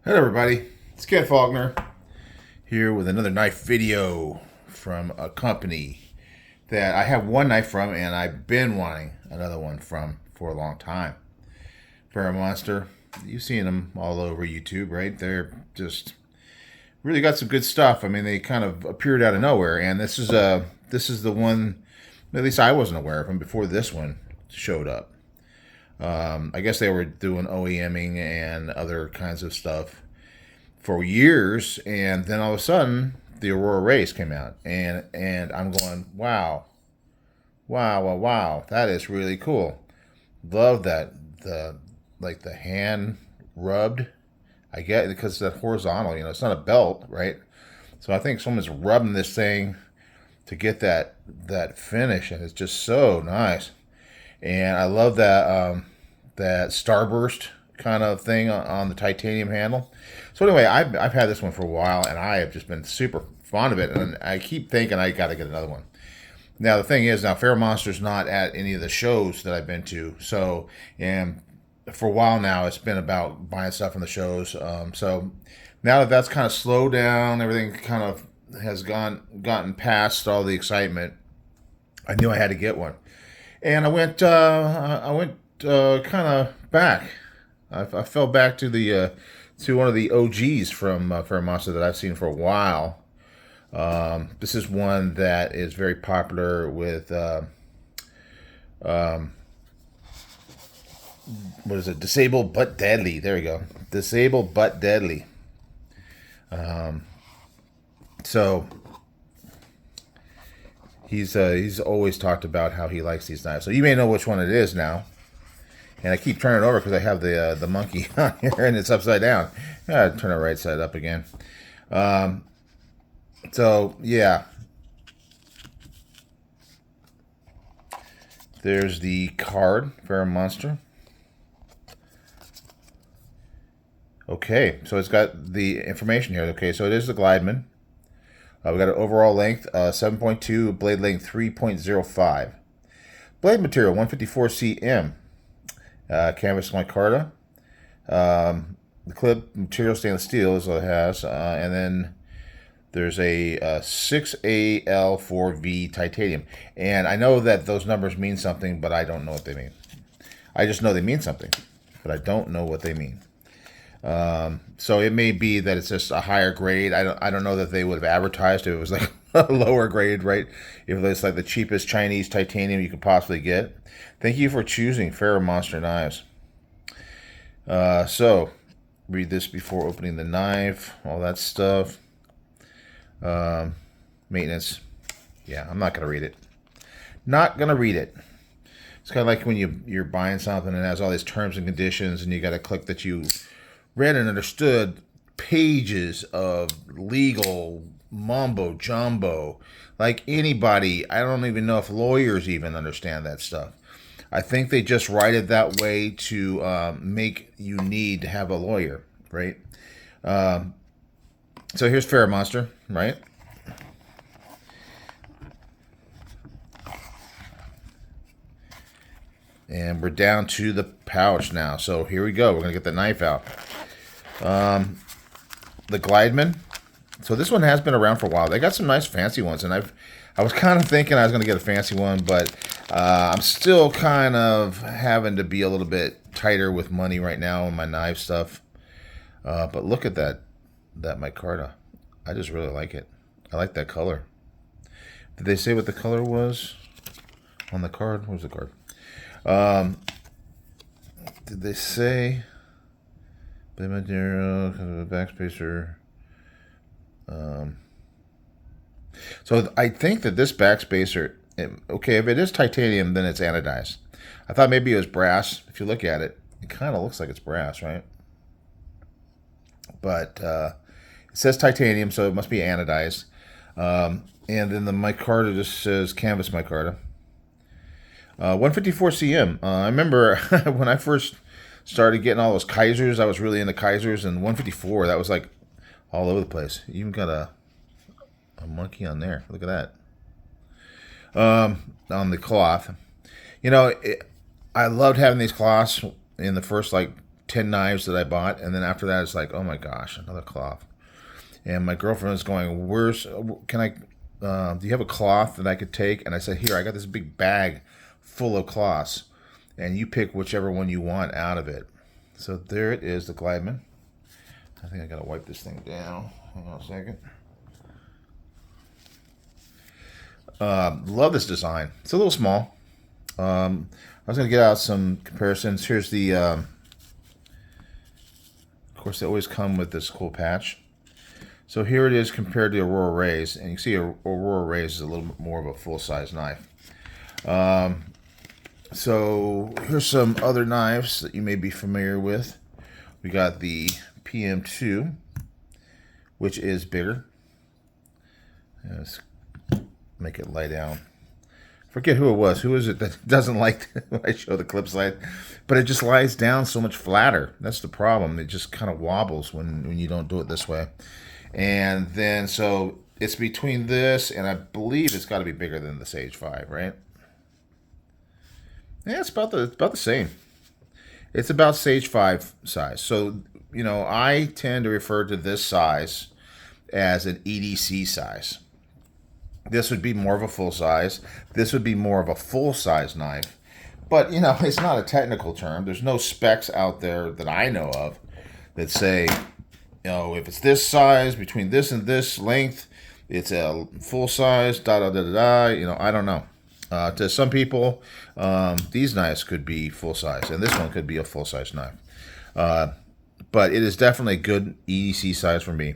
Hello everybody, it's Ken Faulkner here with another knife video from a company that I have one knife from and I've been wanting another one from for a long time. FerraMonster, you've seen them all over YouTube, right? They're just really got some good stuff. I mean, they kind of appeared out of nowhere, and this is the one, at least I wasn't aware of them before this one showed up. I guess they were doing OEMing and other kinds of stuff for years, and then all of a sudden the Aurora Rays came out, and I'm going, wow, wow, wow, wow, that is really cool. Love that the hand rubbed. I get it because that horizontal, it's not a belt, right? So I think someone's rubbing this thing to get that finish, and it's just so nice. And I love that starburst kind of thing on the titanium handle. So anyway, I've had this one for a while, and I have just been super fond of it, and I keep thinking I got to get another one. Now the thing is, now FerraMonster's not at any of the shows that I've been to, so and for a while now it's been about buying stuff from the shows. So now that that's kind of slowed down, everything kind of has gotten past all the excitement. I knew I had to get one, and I went kind of back. I fell back to one of the OGs from FerraMonster that I've seen for a while. This is one that is very popular with what is it? Disabled but deadly. There we go. Disabled but deadly. So he's always talked about how he likes these knives. So you may know which one it is now. And I keep turning it over because I have the monkey on here and it's upside down. I turn it right side up again. So yeah, there's the card, FerraMonster. Okay, so it's got the information here. Okay, so it is the Glideman. We got an overall length 7.2, blade length 3.05. Blade material 154 cm. Canvas micarta. The clip material stainless steel is what it has, and then there's a 6AL4V titanium. And I know that those numbers mean something, but I don't know what they mean. I just know they mean something, but I don't know what they mean. So it may be that it's just a higher grade. I don't know that they would have advertised if it was like a lower grade, right? If it's like the cheapest Chinese titanium you could possibly get. Thank you for choosing FerraMonster knives. So read this before opening the knife, all that stuff. Maintenance. Yeah, I'm not gonna read it. Not gonna read it. It's kind of like when you're buying something and it has all these terms and conditions, and you got to click that you read and understood pages of legal mumbo jumbo. Like anybody, I don't even know if lawyers even understand that stuff. I think they just write it that way to make you need to have a lawyer, right? So here's FerraMonster, right? And we're down to the pouch now. So here we go. We're going to get the knife out. The Glideman. So this one has been around for a while. They got some nice fancy ones, and I was kind of thinking I was going to get a fancy one, but I'm still kind of having to be a little bit tighter with money right now on my knife stuff. But look at that micarta. I just really like it. I like that color. Did they say what the color was on the card? Where's the card? Did they say blade material, backspacer? So I think that this backspacer, okay, if it is titanium, then it's anodized. I thought maybe it was brass. If you look at it, it kind of looks like it's brass, right? But it says titanium, so it must be anodized. And then the micarta just says canvas micarta. 154 cm. I remember when I first started getting all those Kaisers, I was really into Kaisers, and 154, that was like all over the place. You even got a monkey on there. Look at that. On the cloth. I loved having these cloths in the first like 10 knives that I bought, and then after that it's like, oh my gosh, another cloth. And my girlfriend was going, "Where's can I? Do you have a cloth that I could take?" And I said, "Here, I got this big bag full of cloths, and you pick whichever one you want out of it." So there it is, the Glideman. I think I gotta wipe this thing down. Hang on a second. Love this design. It's a little small. I was gonna get out some comparisons. Here's the. Of course, they always come with this cool patch. So here it is compared to Aurora Rays, and you see Aurora Rays is a little bit more of a full-size knife. So here's some other knives that you may be familiar with. We got the PM2, which is bigger. Let's make it lie down. Forget who it was. Who is it that doesn't like when I show the clip slide? But it just lies down so much flatter. That's the problem. It just kind of wobbles when you don't do it this way. And then, so it's between this, and I believe it's got to be bigger than the Sage 5, right? Yeah, it's about the same. It's about Sage 5 size. So, you know, I tend to refer to this size as an EDC size. This would be more of a full size. This would be more of a full size knife. But, you know, it's not a technical term. There's no specs out there that I know of that say, you know, if it's this size, between this and this length, it's a full size, You know, I don't know. To some people, these knives could be full size, and this one could be a full size knife. But it is definitely a good EDC size for me.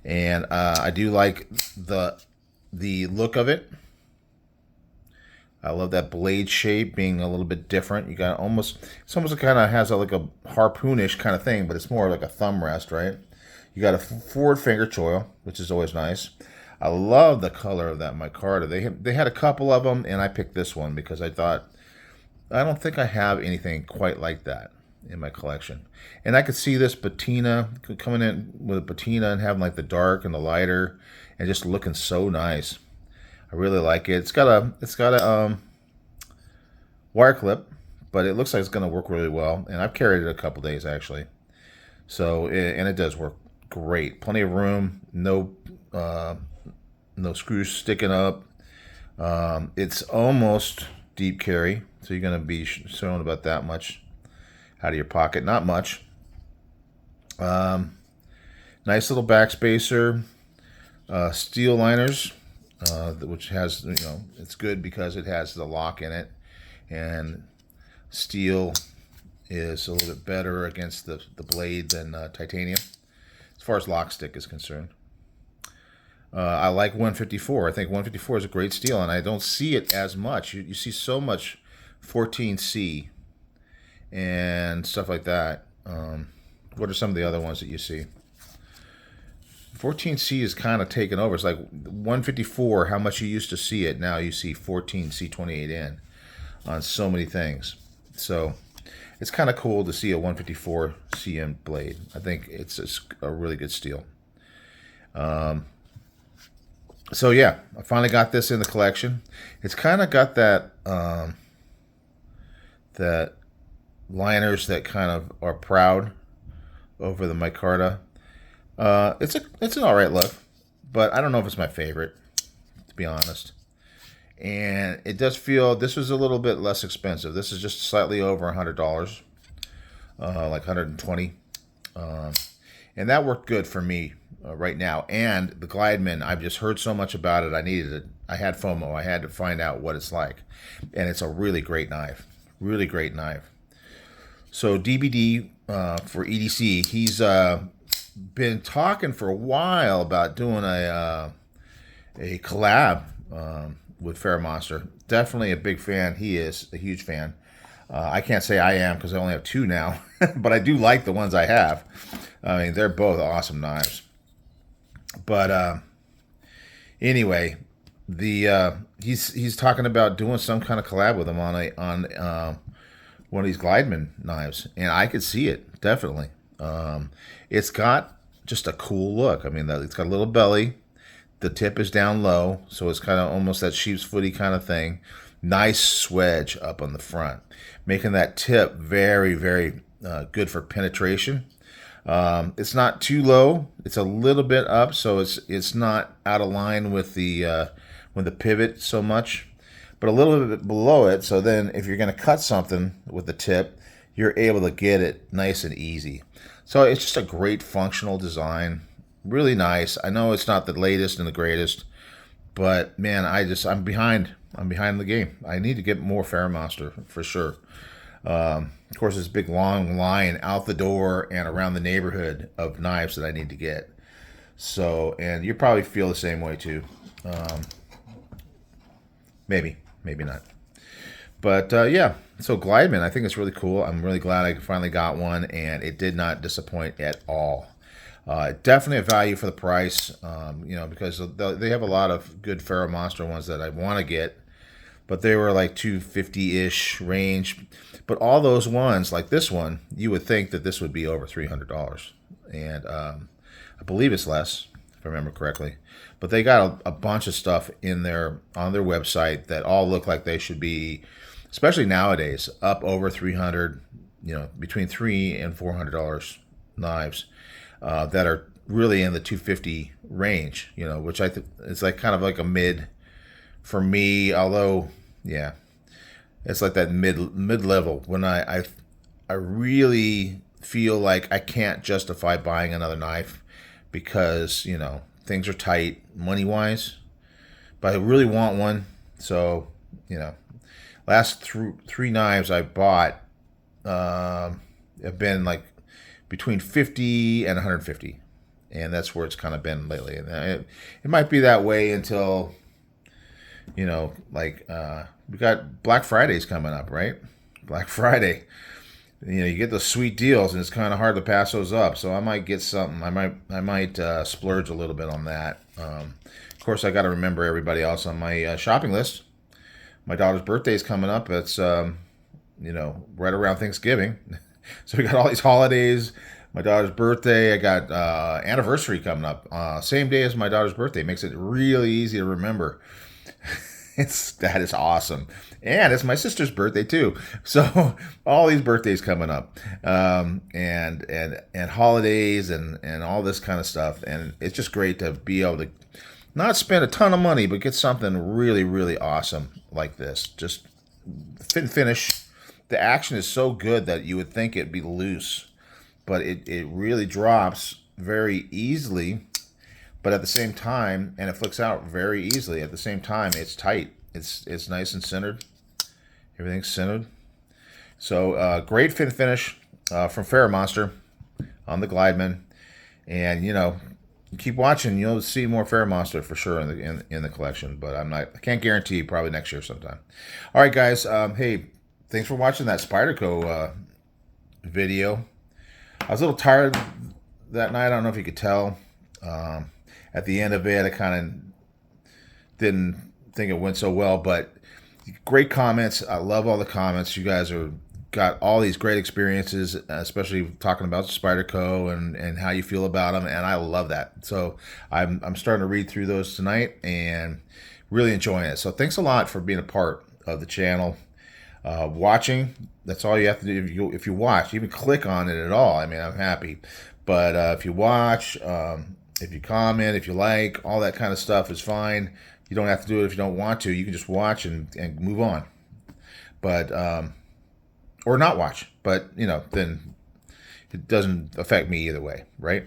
And I do like the look of it. I love that blade shape being a little bit different. You got it's almost kind of has like a harpoonish kind of thing, but it's more like a thumb rest, right? You got a forward finger choil, which is always nice. I love the color of that micarta. They had a couple of them, and I picked this one because I thought, I don't think I have anything quite like that in my collection. And I could see this patina coming in with a patina and having like the dark and the lighter, and just looking so nice. I really like it. It's got a wire clip, but it looks like it's going to work really well. And I've carried it a couple days actually. So and it does work great. Plenty of room. No screws sticking up. It's almost deep carry, so you're going to be showing about that much out of your pocket. Not much. Nice little backspacer. Steel liners. Which has, you know, it's good because it has the lock in it, and steel is a little bit better against the blade than titanium as far as lock stick is concerned. I like 154. I think 154 is a great steel, and I don't see it as much. You see so much 14C and stuff like that. What are some of the other ones that you see? 14C is kind of taken over. It's like 154, how much you used to see it. Now you see 14C28N on so many things. So it's kind of cool to see a 154 CM blade. I think it's a really good steel. So yeah, I finally got this in the collection. It's kind of got that that liners that kind of are proud over the micarta. It's an all right look, but I don't know if it's my favorite, to be honest. And it does feel this was a little bit less expensive. This is just slightly over $100, like 120, and that worked good for me right now. And the Glideman, I've just heard so much about it. I needed it. I had FOMO. I had to find out what it's like, and it's a really great knife. Really great knife. So DBD for EDC, he's been talking for a while about doing a collab with FerraMonster. Definitely a big fan. He is a huge fan. I can't say I am because I only have two now, but I do like the ones I have. I mean, they're both awesome knives. But anyway, he's talking about doing some kind of collab with him on one of these Glideman knives, and I could see it definitely. It's got just a cool look. I mean, it's got a little belly. The tip is down low, so it's kind of almost that sheep's footy kind of thing. Nice swedge up on the front, making that tip very, very good for penetration. It's not too low. It's a little bit up, so it's not out of line with the pivot so much, but a little bit below it. So then, if you're going to cut something with the tip, you're able to get it nice and easy. So it's just a great functional design, really nice. I know it's not the latest and the greatest, but man, I'm behind. I'm behind the game. I need to get more FerraMonster for sure. Of course, there's a big long line out the door and around the neighborhood of knives that I need to get. So, and you probably feel the same way too. Maybe not. But yeah, so Glideman, I think it's really cool. I'm really glad I finally got one, and it did not disappoint at all. Definitely a value for the price, because they have a lot of good FerraMonster ones that I want to get, but they were like $250-ish range. But all those ones, like this one, you would think that this would be over $300, and I believe it's less, if I remember correctly. But they got a bunch of stuff on their website that all look like they should be, especially nowadays, up over $300, between $300 and $400 knives that are really in the $250 range, which I think it's like kind of like a mid for me. Although, yeah, it's like that mid level when I really feel like I can't justify buying another knife because things are tight money wise, but I really want one. So last three knives I bought have been like between 50 and 150, and that's where it's kind of been lately. And it might be that way until we got Black Fridays coming up, right? Black Friday, you get those sweet deals, and it's kind of hard to pass those up. So I might get something. I might splurge a little bit on that. Of course, I got to remember everybody else on my shopping list. My daughter's birthday is coming up. It's right around Thanksgiving, so we got all these holidays. My daughter's birthday. I got anniversary coming up. Same day as my daughter's birthday. Makes it really easy to remember. That is awesome. And it's my sister's birthday too. So all these birthdays coming up, and holidays and all this kind of stuff. And it's just great to be able to not spend a ton of money, but get something really, really awesome like this. Just fit and finish. The action is so good that you would think it'd be loose, but it really drops very easily. But at the same time, and it flicks out very easily. At the same time, it's tight. It's nice and centered. Everything's centered. So great fit and finish from FerraMonster on the Glideman, and keep watching. You'll see more FerraMonster for sure in the collection. But I can't guarantee. Probably next year sometime. All right, guys. Hey, thanks for watching that Spyderco video. I was a little tired that night. I don't know if you could tell. At the end of it, I kind of didn't think it went so well, but great comments. I love all the comments. You guys got all these great experiences, especially talking about Spyderco and how you feel about them, and I love that. So I'm starting to read through those tonight and really enjoying it. So thanks a lot for being a part of the channel. Watching, that's all you have to do. If you watch, even click on it at all, I'm happy. But if you watch, if you comment, if you like, all that kind of stuff is fine. You don't have to do it if you don't want to. You can just watch and move on. But, or not watch. But, then it doesn't affect me either way, right?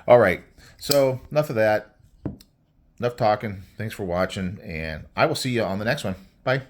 All right. So, enough of that. Enough talking. Thanks for watching. And I will see you on the next one. Bye.